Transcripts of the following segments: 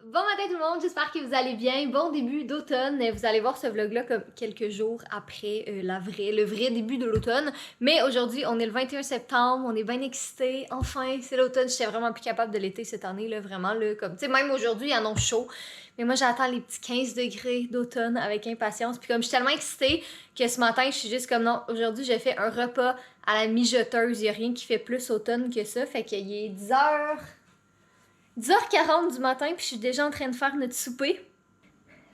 Bon matin tout le monde, j'espère que vous allez bien. Bon début d'automne. Vous allez voir ce vlog-là comme quelques jours après le vrai début de l'automne. Mais aujourd'hui, on est le 21 septembre, on est bien excités. Enfin, c'est l'automne. J'étais vraiment plus capable de l'été cette année, là, vraiment. Là, comme, tu sais, même aujourd'hui, il y en a chaud. Mais moi, j'attends les petits 15 degrés d'automne avec impatience. Puis comme je suis tellement excitée que ce matin, je suis juste comme non, aujourd'hui, j'ai fait un repas à la mijoteuse. Il n'y a rien qui fait plus automne que ça. Fait qu'il est 10h40 du matin, puis je suis déjà en train de faire notre souper.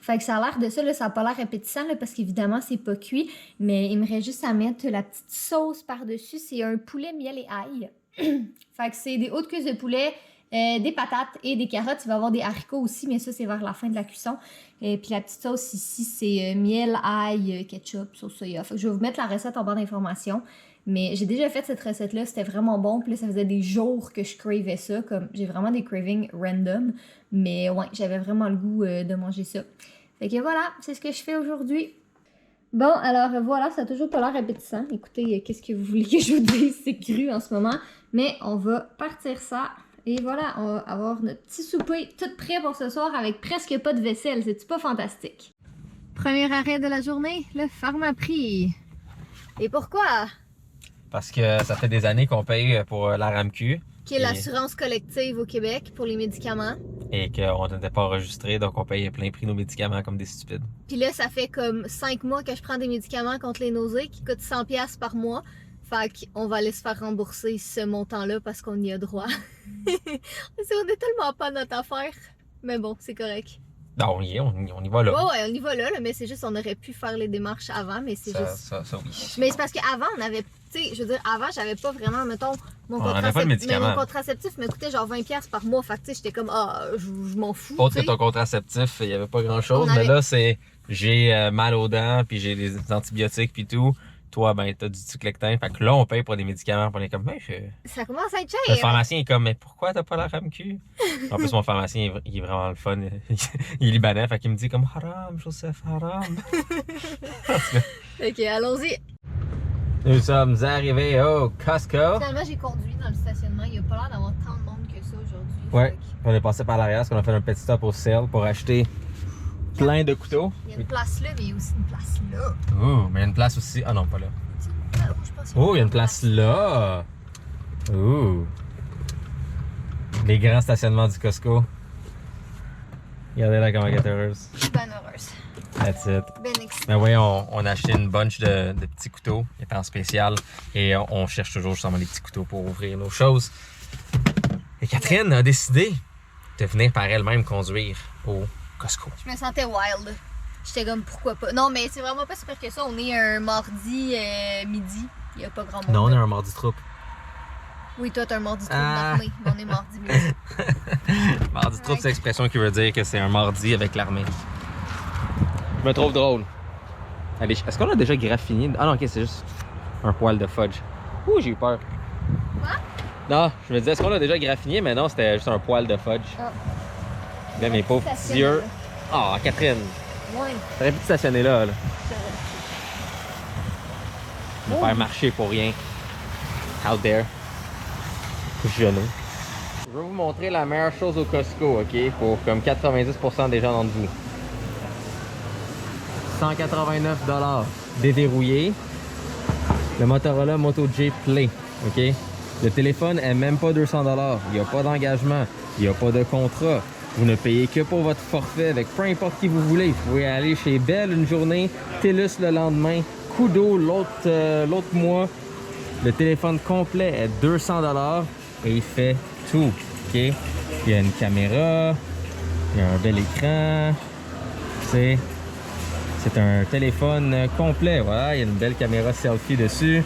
Fait que ça a l'air de ça, là, ça a pas l'air appétissant, là, parce qu'évidemment, c'est pas cuit. Mais il me reste juste à mettre la petite sauce par-dessus. C'est un poulet miel et ail. Fait que c'est des hautes cuisses de poulet, des patates et des carottes. Il va y avoir des haricots aussi, mais ça, c'est vers la fin de la cuisson. Puis la petite sauce ici, c'est miel, ail, ketchup, sauce soya. Fait que je vais vous mettre la recette en barre d'informations. Mais j'ai déjà fait cette recette-là, c'était vraiment bon. Puis là, ça faisait des jours que je cravais ça. Comme j'ai vraiment des cravings random. Mais ouais, j'avais vraiment le goût de manger ça. Fait que voilà, c'est ce que je fais aujourd'hui. Bon, alors voilà, ça a toujours pas l'air appétissant. Écoutez, qu'est-ce que vous voulez que je vous dise? C'est cru en ce moment. Mais on va partir ça. Et voilà, on va avoir notre petit souper tout prêt pour ce soir avec presque pas de vaisselle. C'est-tu pas fantastique? Premier arrêt de la journée, le Pharmaprix. Et pourquoi? Parce que ça fait des années qu'on paye pour la RAMQ. Qui est l'assurance collective au Québec pour les médicaments. Et qu'on n'était pas enregistré, donc on payait plein prix nos médicaments comme des stupides. Puis là, ça fait comme 5 mois que je prends des médicaments contre les nausées qui coûtent 100$ par mois. Fait qu'on va aller se faire rembourser ce montant-là parce qu'on y a droit. On est tellement pas notre affaire. Mais bon, c'est correct. Non, on y va là. Ouais, on y va là, mais c'est juste on aurait pu faire les démarches avant, mais c'est juste... Ça, oui. Mais c'est parce qu'avant, on avait... Tu sais, je veux dire, avant, j'avais pas vraiment, mettons, mon contraceptif me coûtait genre 20$ par mois. Fait que tu sais, j'étais comme, je m'en fous. Autre que ton contraceptif, il y avait pas grand-chose. Mais là, c'est j'ai mal aux dents, puis j'ai des antibiotiques, puis tout. Toi, ben, t'as du Ticlectin. Fait que là, on paye pour des médicaments. On est comme, ça commence à être cher. Le pharmacien est comme, mais pourquoi t'as pas la RAMQ? En plus, mon pharmacien, il est vraiment le fun. Il est libanais. Fait qu'il me dit comme, haram, Joseph, haram. Ok, allons-y. Nous sommes arrivés au Costco. Finalement, j'ai conduit dans le stationnement. Il n'y a pas l'air d'avoir tant de monde que ça aujourd'hui. Ouais, on est passé par l'arrière parce qu'on a fait un petit stop au sale pour acheter plein de couteaux. Il y a une place là, mais il y a aussi une place là. Oh, mais il y a une place aussi. Ah non, pas là. Je pense Oh, il y a une place là. Oh. Les grands stationnements du Costco. Regardez là comment elle est heureuse. Je suis bien heureuse. That's it. Ben excitée. Mais oui, on a acheté une bunch de petits couteaux. Ils étaient en spécial. Et on cherche toujours justement des petits couteaux pour ouvrir nos choses. Et Catherine a décidé de venir par elle-même conduire au Costco. Je me sentais wild. J'étais comme, pourquoi pas. Non, mais c'est vraiment pas si pire que ça. On est un mardi midi. Il n'y a pas grand monde. Non, on est là. un mardi troupe. Oui, toi, t'es un mardi trop d'armée. Mais on est mardi midi. Mardi troupe, c'est l'expression qui veut dire que c'est un mardi avec l'armée. Je me trouve drôle. Allez, est-ce qu'on a déjà graffiné? Ah non, ok, c'est juste un poil de fudge. Ouh, j'ai eu peur. Quoi? Non, je me disais, est-ce qu'on a déjà graffiné? Mais non, c'était juste un poil de fudge. Ah. Là, mes pauvres petits yeux. Ah, oh, Catherine. Ouais. T'aurais pu te stationner là. Me faire marcher pour rien. Out there. Genou. Je vais vous montrer la meilleure chose au Costco, ok? Pour comme 90% des gens d'entre vous. 189$ déverrouillé. Le Motorola Moto G Play, ok? Le téléphone est même pas 200$. Il n'y a pas d'engagement. Il n'y a pas de contrat. Vous ne payez que pour votre forfait avec peu importe qui vous voulez. Vous pouvez aller chez Bell une journée, TELUS le lendemain, Kudo l'autre mois. Le téléphone complet est 200$ et il fait tout, ok? Il y a une caméra, il y a un bel écran, c'est un téléphone complet, voilà, il y a une belle caméra selfie dessus.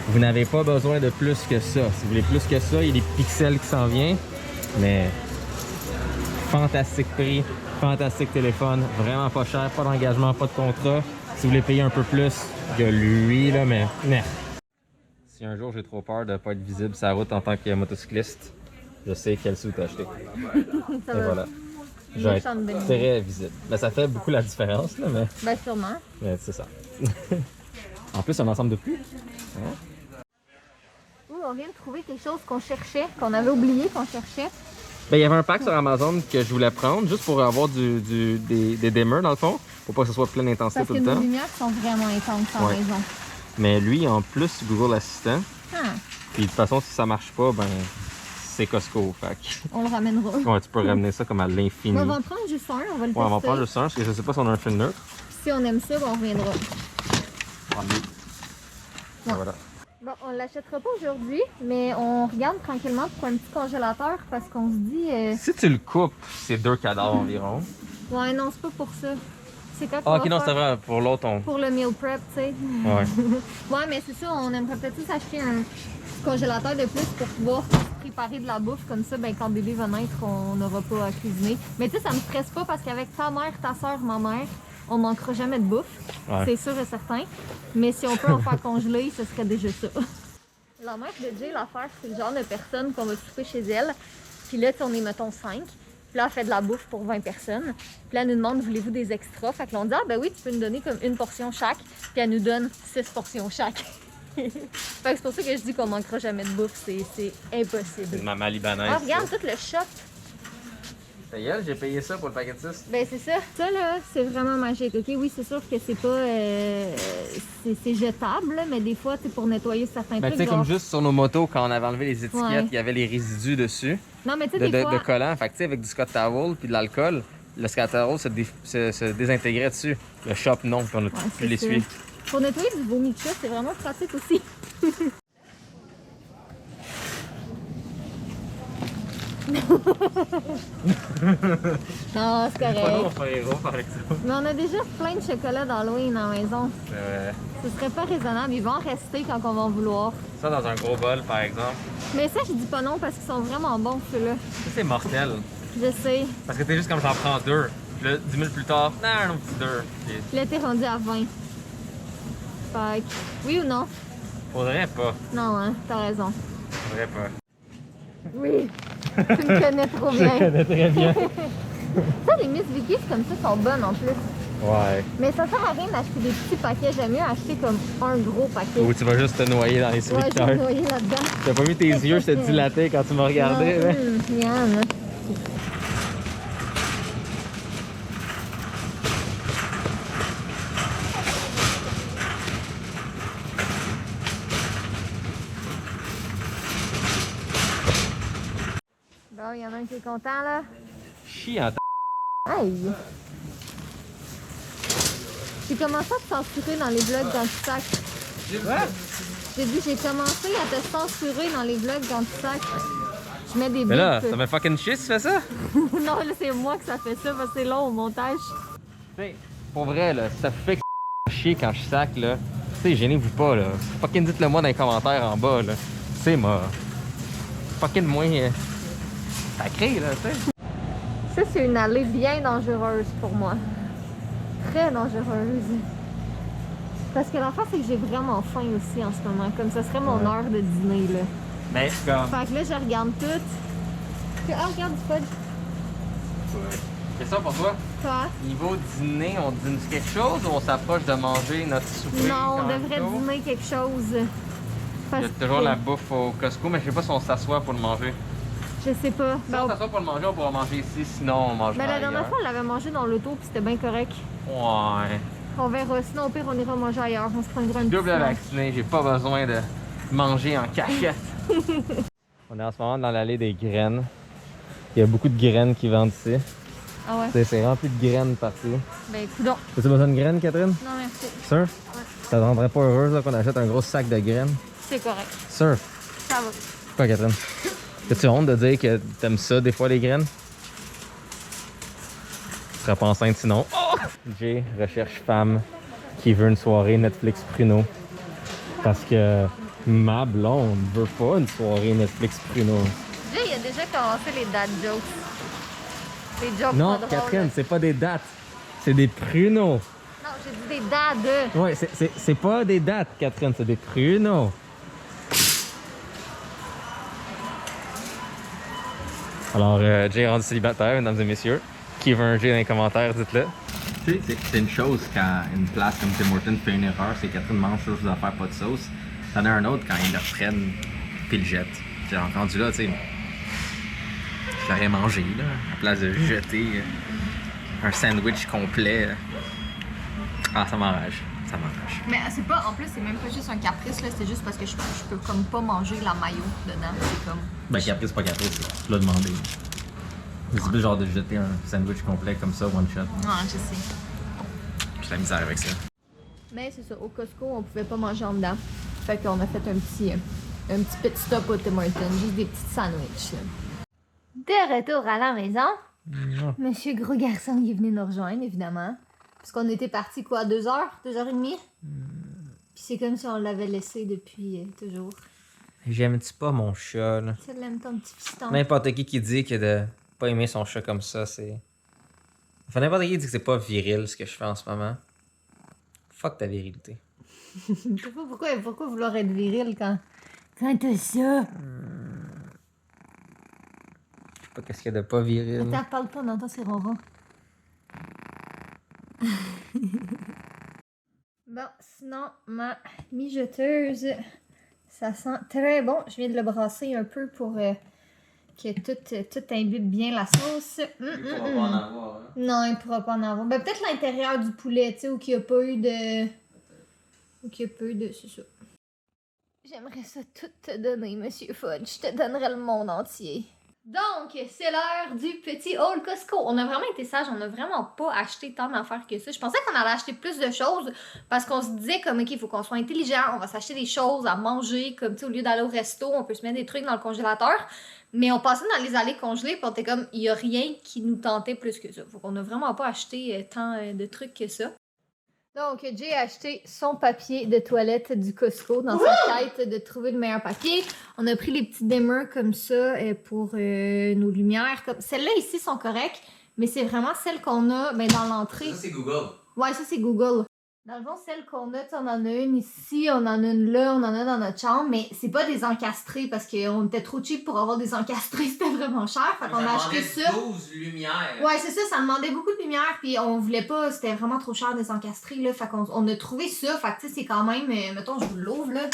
Vous n'avez pas besoin de plus que ça. Si vous voulez plus que ça, il y a des pixels qui s'en viennent. Mais fantastique prix, fantastique téléphone, vraiment pas cher, pas d'engagement, pas de contrat. Si vous voulez payer un peu plus, il y a lui là, mais si un jour j'ai trop peur de ne pas être visible sur la route en tant que motocycliste, je sais quel sou t'as acheté. Et voilà. Je vais être très visible. Mais ça fait beaucoup la différence, là, mais... Ben, sûrement. Mais c'est ça. En plus, un ensemble de pluie. Hein? on vient de trouver quelque chose qu'on cherchait, qu'on avait oublié qu'on cherchait. Ben, il y avait un pack sur Amazon que je voulais prendre juste pour avoir des dimmers dans le fond, pour pas que ce soit pleine intensité Parce tout que le nos temps. lumières sont vraiment intenses en Ouais. raison. Mais lui, en plus, Google Assistant. Ah, Puis de toute façon, si ça marche pas, ben c'est Costco. Fait que- on le ramènera. ouais, tu peux ramener ça comme à l'infini. On Ouais, va en prendre juste un, on va le on va tester. prendre juste un, parce que je sais pas si on a un fil neutre. Si on aime ça, ben, on reviendra. Ouais. Voilà. Bon, on l'achètera pas aujourd'hui, mais on regarde tranquillement pour un petit congélateur parce qu'on se dit... Si tu le coupes, c'est 2 cadavres environ. Ouais, non, c'est pas pour ça. C'est quand Ah, on ok, va non, faire c'est vrai, pour l'autre, on. pour le meal prep, tu sais. Ouais. Ouais, mais c'est ça, on aimerait peut-être tous acheter un congélateur de plus pour pouvoir préparer de la bouffe. Comme ça, ben, quand bébé va naître, on n'aura pas à cuisiner. Mais tu sais, ça me stresse pas parce qu'avec ta mère, ta soeur, ma mère, on manquera jamais de bouffe. Ouais. C'est sûr et certain. Mais si on peut en faire congeler, ce serait déjà ça. La mère de Jay, l'affaire, c'est le genre de personne qu'on va souper chez elle. Puis là, tu sais, on est, mettons, 5. Puis là, elle fait de la bouffe pour 20 personnes. Puis là, elle nous demande, voulez-vous des extras? Fait que là, on dit, ah ben oui, tu peux nous donner comme une portion chaque. Puis elle nous donne 6 portions chaque. Fait que c'est pour ça que je dis qu'on manquera jamais de bouffe. C'est C'est impossible. une maman libanaise. Ah, regarde tout le shop. Ça y est, j'ai payé ça pour le paquet de 6. Ben c'est ça. Ça là, c'est vraiment magique. Ok, oui, c'est sûr que c'est pas, c'est jetable, là, mais des fois, c'est pour nettoyer certains Ben, tu trucs. sais, comme genre- juste sur nos motos, quand on avait enlevé les étiquettes, Ouais. il y avait les résidus dessus Non, mais tu sais, des fois. de collants. Fait que, tu sais, avec du Scott Towel puis de l'alcool, le Scott Towel se désintégrait dessus. Le shop, non, puis on a Ouais, pu c'est l'essuyer. ça. Pour nettoyer du vomi de chat, c'est vraiment pratique aussi. Non, c'est Pas correct. on fait héros, par exemple. Mais on a déjà plein de chocolat d'Halloween à la maison. Ce serait pas raisonnable. Ils vont en rester quand on va en vouloir. Ça dans un gros bol, par exemple. Mais ça, je dis pas non parce qu'ils sont vraiment bons, ceux-là. Ça, c'est mortel. Je sais. Parce que t'es juste comme j'en prends 2. Puis là, 10 minutes plus tard, non, un autre petit 2. Puis là, t'es rendu à 20. Fait que, oui ou non? Faudrait pas. Non, hein, t'as raison. Faudrait pas. Oui. Tu me connais trop bien. très bien. Ça, les Miss Vicky, comme ça, sont bonnes en plus. Ouais. Mais ça sert à rien d'acheter des petits paquets. J'aime mieux acheter comme un gros paquet. Ou tu vas juste te noyer dans les Ouais, je vais sweet me noyer là-dedans. T'as pas vu tes yeux se dilater quand tu m'as regardé, Non, hein? miam. Bon, il y en a un qui est content, là. Chiant. Aïe! J'ai commencé à te censurer dans les vlogs quand tu sacres. J'ai dit, j'ai commencé à te censurer dans les vlogs quand tu sacres. Je mets des Mais là, bips. ça me fucking chier si tu fais ça. Non, là, c'est moi que ça fait ça parce que c'est long au montage. T'sais, pour vrai, là, ça fait chier quand je sac, là. Tu sais, gênez-vous pas, là. Fucking dites-le moi dans les commentaires en bas, là. Tu sais, moi. Fucking moins. Sacré, là, tu sais. Ça, c'est une allée bien dangereuse pour moi. Très dangereuse. Parce que l'affaire, c'est que j'ai vraiment faim aussi en ce moment. Comme ça serait mon heure de dîner, là. Mais, comme. Fait que là, je regarde tout. Ah, regarde du fudge. Question pour toi. Quoi? Niveau dîner, on dîne quelque chose ou on s'approche de manger notre souper? Non, on quand même devrait tôt? dîner quelque chose. Il Parce y a toujours que- la bouffe au Costco, mais je sais pas si on s'assoit pour le manger. Je sais pas. Si Ben, on s'assoit pour le manger, on pourra manger ici, sinon on mange ben, la dernière fois, on l'avait mangé dans l'auto puis c'était bien correct. Ouais. On verra. Sinon, au pire, on ira manger ailleurs. On se prendra une Double petite snack. vacciné, j'ai pas besoin de manger en cachette. On est en ce moment dans l'allée des graines. Il y a beaucoup de graines qui vendent ici. Ah ouais? C'est rempli de graines partout. Ben, coudonc. As-tu besoin de graines, Catherine? Non, merci. Sûr? Ça te rendrait pas heureuse là, qu'on achète un gros sac de graines? C'est correct. Sûr? Ça va. Pourquoi, Catherine? As-tu honte de dire que t'aimes ça, des fois, les graines? Tu serais pas enceinte sinon. Oh! Jay recherche femme qui veut une soirée Netflix Pruno. Parce que ma blonde veut pas une soirée Netflix Pruno. Jay, il a déjà commencé les dad jokes. Les jokes Non, pas drôles. Catherine, c'est pas des dates. C'est des pruneaux. Non, j'ai dit des dads. Ouais, c'est pas des dates, Catherine, c'est des pruneaux. Alors, Jay est rendu célibataire, mesdames et messieurs. Qui veut un Jay dans les commentaires, dites-le. Tu sais, c'est une chose quand une place comme Tim Hortons fait une erreur, c'est Catherine mange chose à faire pas de sauce. T'en as un autre quand ils le reprennent puis le jettent. Genre, rendu là, tu sais. Je l'aurais mangé, là, à la place de jeter un sandwich complet. Ah, ça m'enrage. Ça m'enrage. Mais c'est pas, en plus, c'est même pas juste un caprice, là, c'est juste parce que je peux comme pas manger la mayo dedans. C'est comme. Ben, caprice, pas caprice, tu l'as demandé. C'est plus genre de jeter un sandwich complet comme ça, one shot. Ouais, je sais. J'ai la misère avec ça. Mais c'est ça, au Costco, on pouvait pas manger en dedans. Fait qu'on a fait un petit pit stop au Tim Hortons, juste des petits sandwichs. Là. De retour à la maison, Monsieur Gros Garçon qui est venu nous rejoindre, évidemment. Parce qu'on était parti quoi, 2 heures? 2h30? Puis c'est comme si on l'avait laissé depuis toujours. J'aime-tu pas mon chat, là? Ça l'aime ton petit piston. N'importe qui dit que de pas aimer son chat comme ça, c'est... Enfin, n'importe qui dit que c'est pas viril ce que je fais en ce moment. Fuck ta virilité. Pourquoi vouloir être viril quand t'as ça? Je sais pas qu'est-ce qu'il y a de pas viril. Attends, parle pas, on entend ses ronrons. Bon, sinon, ma mijoteuse, ça sent très bon. Je viens de le brasser un peu pour que tout imbibe bien la sauce. Il pourra pas en avoir, hein? Non, il pourra pas en avoir. Ben, peut-être l'intérieur du poulet, tu sais, où il n'y a pas eu de... Ou qu'il y a peu de... C'est ça. J'aimerais ça tout te donner, Monsieur Fudge. Je te donnerais le monde entier. Donc, c'est l'heure du petit haul Costco. On a vraiment été sages, on a vraiment pas acheté tant d'affaires que ça. Je pensais qu'on allait acheter plus de choses parce qu'on se disait comme, OK, il faut qu'on soit intelligent, on va s'acheter des choses à manger, comme, tu sais, au lieu d'aller au resto, on peut se mettre des trucs dans le congélateur. Mais on passait dans les allées congelées, puis on était comme, il y a rien qui nous tentait plus que ça. Faut qu'on a vraiment pas acheté tant de trucs que ça. Donc, Jay a acheté son papier de toilette du Costco dans sa quête de trouver le meilleur papier. On a pris les petits dimmers comme ça pour nos lumières. Celles-là ici sont correctes, mais c'est vraiment celles qu'on a dans l'entrée. Ça, c'est Google. Ouais, ça, c'est Google. Dans le fond, celles qu'on a, on en a une ici, on en a une là, on en a dans notre chambre, mais c'est pas des encastrés parce qu'on était trop cheap pour avoir des encastrés, c'était vraiment cher. Fait qu'on a acheté ça. 12 lumières. Ouais, c'est ça, ça demandait beaucoup de lumière, puis on voulait pas, c'était vraiment trop cher des encastrés, là. Fait qu'on a trouvé ça, fait que tu sais, c'est quand même, mettons, je vous l'ouvre, là.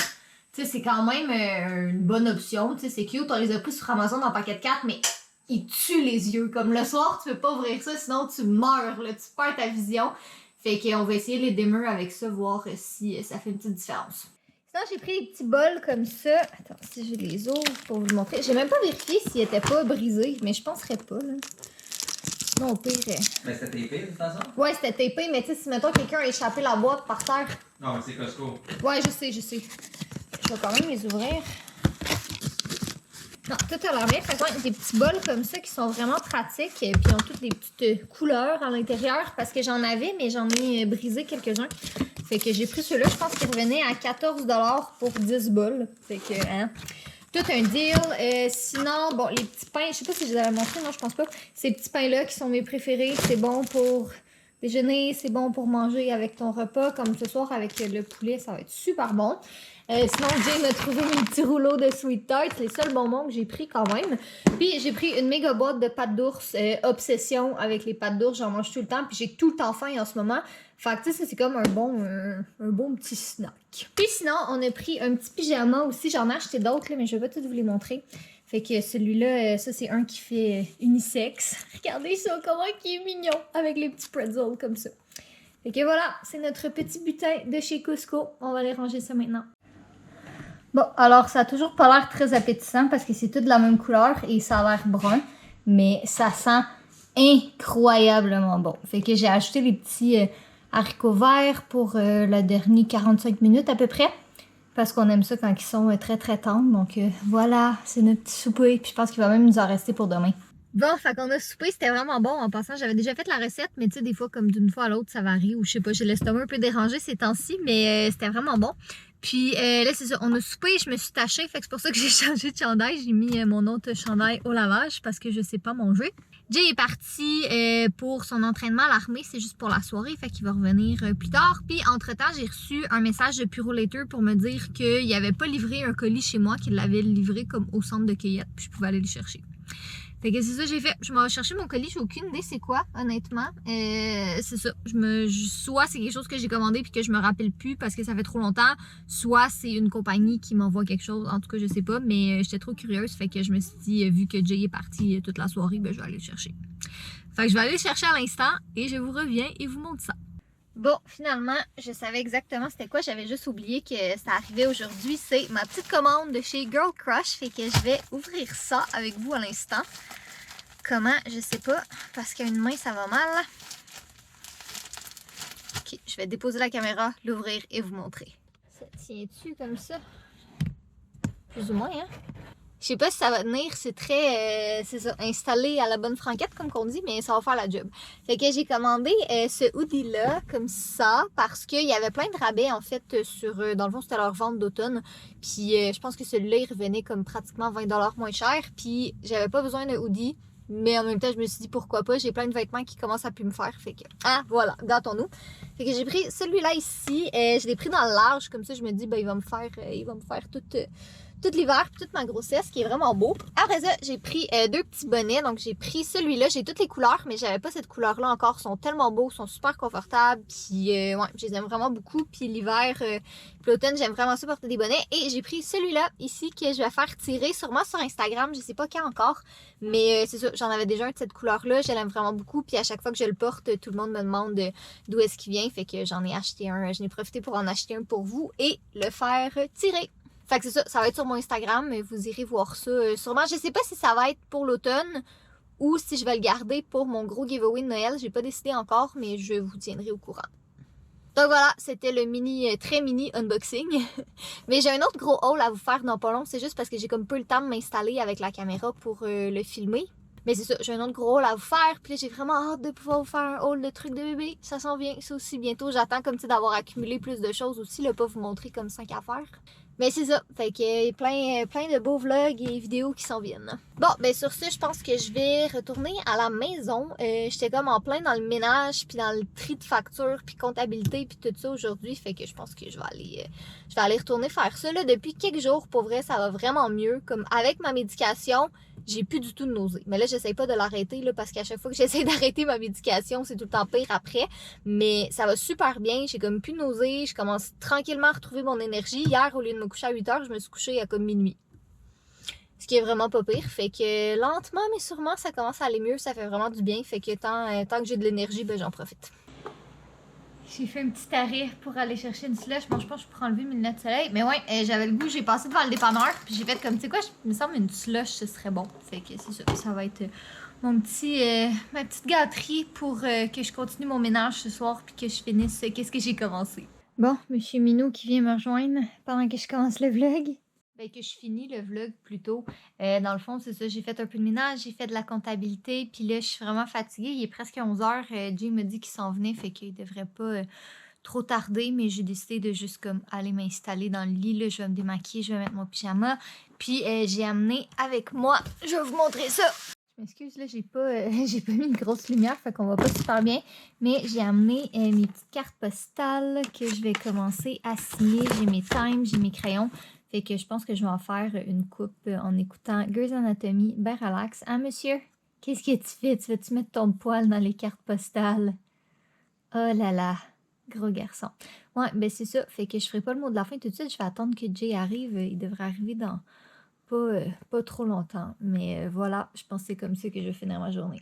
Tu sais, c'est quand même une bonne option, tu sais, c'est cute. On les a pris sur Amazon en paquet de 4, mais ils tuent les yeux. Comme le soir, tu peux pas ouvrir ça, sinon tu meurs, là, tu perds ta vision. Fait qu'on va essayer les dimmers avec ça, voir si ça fait une petite différence. Sinon, j'ai pris des petits bols comme ça. Attends, si je les ouvre pour vous le montrer. J'ai même pas vérifié s'ils étaient pas brisés, mais je penserais pas, là. Sinon, au pire... Mais c'était tapé, de toute façon? Ouais, c'était tapé, mais tu sais, si, mettons, quelqu'un a échappé la boîte par terre... Non, mais c'est Costco. Ouais, je sais. Je vais quand même les ouvrir. Non, tout a l'air bien. Fait que des petits bols comme ça qui sont vraiment pratiques. Puis ils ont toutes des petites couleurs à l'intérieur parce que j'en avais, mais j'en ai brisé quelques-uns. Fait que j'ai pris ceux-là. Je pense qu'ils revenaient à 14$ pour 10 bols. Fait que, hein, tout un deal. Sinon, bon, les petits pains, je sais pas si je les avais montrés, non, je pense pas. Ces petits pains-là qui sont mes préférés. C'est bon pour déjeuner, c'est bon pour manger avec ton repas. Comme ce soir avec le poulet, ça va être super bon. Sinon, Jay m'a trouvé mes petits rouleaux de Sweet Tart. C'est les seuls bonbons que j'ai pris quand même. Puis j'ai pris une méga boîte de pâtes d'ours. Obsession avec les pâtes d'ours. J'en mange tout le temps. Puis j'ai tout le temps faim en ce moment. Fait que tu sais, c'est comme un bon petit snack. Puis sinon, on a pris un petit pyjama aussi. J'en ai acheté d'autres, là, mais je vais pas tout vous les montrer. Fait que celui-là, ça c'est un qui fait unisexe. Regardez ça, comment il est mignon. Avec les petits pretzels comme ça. Fait que voilà, c'est notre petit butin de chez Costco. On va aller ranger ça maintenant. Bon, alors ça a toujours pas l'air très appétissant parce que c'est tout de la même couleur et ça a l'air brun. Mais ça sent incroyablement bon. Fait que j'ai acheté les petits haricots verts pour la dernière 45 minutes à peu près. Parce qu'on aime ça quand ils sont très très tendres. Donc voilà, c'est notre petit souper. Puis je pense qu'il va même nous en rester pour demain. Bon, fait qu'on a soupé, c'était vraiment bon. En passant, j'avais déjà fait la recette, mais tu sais, des fois, comme d'une fois à l'autre, ça varie. Ou je sais pas, j'ai l'estomac un peu dérangé ces temps-ci, mais c'était vraiment bon. Puis là, c'est ça, on a soupé, je me suis tachée, fait que c'est pour ça que j'ai changé de chandail. J'ai mis mon autre chandail au lavage parce que je sais pas manger. Jay est parti pour son entraînement à l'armée, c'est juste pour la soirée, fait qu'il va revenir plus tard. Puis entre-temps, j'ai reçu un message de Purolator pour me dire qu'il avait pas livré un colis chez moi, qu'il l'avait livré comme au centre de cueillette, puis je pouvais aller le chercher. Fait que c'est ça que j'ai fait. Je m'en vais chercher mon colis, j'ai aucune idée c'est quoi, honnêtement. C'est ça. Soit c'est quelque chose que j'ai commandé puis que je me rappelle plus parce que ça fait trop longtemps, soit c'est une compagnie qui m'envoie quelque chose. En tout cas, je sais pas, mais j'étais trop curieuse. Fait que je me suis dit, vu que Jay est parti toute la soirée, ben je vais aller le chercher. Fait que je vais aller le chercher à l'instant et je vous reviens et vous montre ça. Bon, finalement, je savais exactement c'était quoi. J'avais juste oublié que ça arrivait aujourd'hui. C'est ma petite commande de chez Girl Crush. Fait que je vais ouvrir ça avec vous à l'instant. Comment? Je sais pas. Parce qu'à une main, ça va mal. Ok, je vais déposer la caméra, l'ouvrir et vous montrer. Ça tient-tu comme ça? Plus ou moins, hein? Je sais pas si ça va tenir, c'est très, c'est ça, installé à la bonne franquette comme qu'on dit, mais ça va faire la job. Fait que j'ai commandé ce hoodie-là comme ça parce qu'il y avait plein de rabais en fait sur, dans le fond c'était leur vente d'automne. Puis je pense que celui-là il revenait comme pratiquement 20$ moins cher. Puis j'avais pas besoin de hoodie, mais en même temps je me suis dit pourquoi pas, j'ai plein de vêtements qui commencent à plus me faire. Fait que, ah voilà, gâtons-nous. Fait que j'ai pris celui-là ici, je l'ai pris dans le large, comme ça je me dis ben il va me faire tout l'hiver, toute ma grossesse, qui est vraiment beau. Après ça, j'ai pris deux petits bonnets. Donc, j'ai pris celui-là. J'ai toutes les couleurs, mais j'avais pas cette couleur-là encore. Ils sont tellement beaux, ils sont super confortables. Puis, ouais, je les aime vraiment beaucoup. Puis, l'hiver, puis l'automne, j'aime vraiment ça porter des bonnets. Et j'ai pris celui-là ici que je vais faire tirer sûrement sur Instagram. Je sais pas quand encore. Mais c'est ça, j'en avais déjà un de cette couleur-là. Je l'aime vraiment beaucoup. Puis, à chaque fois que je le porte, tout le monde me demande d'où est-ce qu'il vient. Fait que j'en ai acheté un. J'en ai profité pour en acheter un pour vous et le faire tirer. Fait que c'est ça, ça va être sur mon Instagram, vous irez voir ça sûrement. Je sais pas si ça va être pour l'automne ou si je vais le garder pour mon gros giveaway de Noël. J'ai pas décidé encore, mais je vous tiendrai au courant. Donc voilà, c'était le très mini unboxing. Mais j'ai un autre gros haul à vous faire dans pas long. C'est juste parce que j'ai comme peu le temps de m'installer avec la caméra pour le filmer. Mais c'est ça, j'ai un autre gros haul à vous faire. Puis là, j'ai vraiment hâte de pouvoir vous faire un haul de trucs de bébé. Ça s'en vient, ça aussi bientôt. J'attends comme ça d'avoir accumulé plus de choses aussi. Là, pas vous montrer comme 5 affaires. Mais c'est ça, fait que plein de beaux vlogs et vidéos qui s'en viennent. Bon, ben sur ce, je pense que je vais retourner à la maison. J'étais comme en plein dans le ménage, puis dans le tri de factures, puis comptabilité, puis tout ça aujourd'hui. Fait que je pense que je vais aller retourner faire ça. Là, depuis quelques jours, pour vrai, ça va vraiment mieux. Comme avec ma médication, j'ai plus du tout de nausées. Mais là, j'essaie pas de l'arrêter là, parce qu'à chaque fois que j'essaie d'arrêter ma médication, c'est tout le temps pire après. Mais ça va super bien. J'ai comme plus de nausées. Je commence tranquillement à retrouver mon énergie. Hier, au lieu de me coucher à 8h, je me suis couchée à comme minuit. Ce qui est vraiment pas pire. Fait que lentement, mais sûrement, ça commence à aller mieux. Ça fait vraiment du bien. Fait que tant que j'ai de l'énergie, ben j'en profite. J'ai fait un petit arrêt pour aller chercher une slush. Bon, je pense que je peux enlever mes lunettes de soleil. Mais ouais, j'avais le goût, j'ai passé devant le dépanneur. Puis j'ai fait comme, tu sais quoi, il me semble une slush, ce serait bon. Fait que c'est ça, ça va être ma petite gâterie pour que je continue mon ménage ce soir. Puis que je finisse qu'est-ce que j'ai commencé. Bon, monsieur Minou qui vient me rejoindre pendant que je commence le vlog. Ben, que je finis le vlog plutôt. Dans le fond, c'est ça, j'ai fait un peu de ménage, j'ai fait de la comptabilité, puis là, je suis vraiment fatiguée. Il est presque 11h. Jay me dit qu'il s'en venait, fait qu'il devrait pas trop tarder, mais j'ai décidé de juste comme aller m'installer dans le lit. Là, je vais me démaquiller, je vais mettre mon pyjama. Puis j'ai amené avec moi, je vais vous montrer ça. Je m'excuse, là, j'ai pas mis une grosse lumière, fait qu'on va pas super bien. Mais j'ai amené mes petites cartes postales que je vais commencer à signer. J'ai mes times, j'ai mes crayons. Fait que je pense que je vais en faire une coupe en écoutant Grey's Anatomy, ben relax. Hein, monsieur? Qu'est-ce que tu fais? Tu vas-tu mettre ton poil dans les cartes postales? Oh là là, gros garçon. Ouais, ben c'est ça. Fait que je ferai pas le mot de la fin tout de suite. Je vais attendre que Jay arrive. Il devrait arriver dans pas trop longtemps. Mais voilà, je pense que c'est comme ça que je vais finir ma journée.